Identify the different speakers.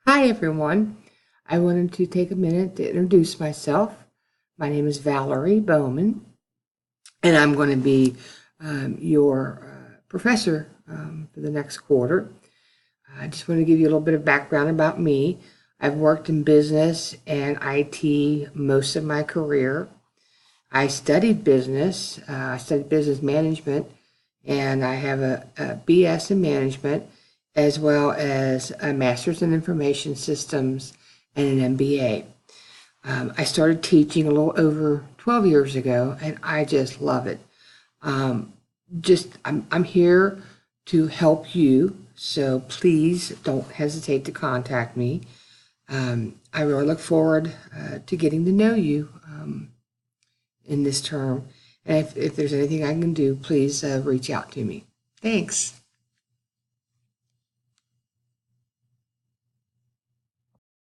Speaker 1: Hi, everyone. I wanted to take a minute to introduce myself. My name is Valerie Bowman, and I'm going to be your professor for the next quarter. I just want to give you a little bit of background about me. I've worked in business and IT most of my career. I studied business management, and I have a BS in management as well as a master's in information systems and an MBA. I started teaching a little over 12 years ago, and I just love it. Um, I'm here to help you, so please don't hesitate to contact me. I really look forward to getting to know you in this term. And if there's anything I can do, please reach out to me. Thanks.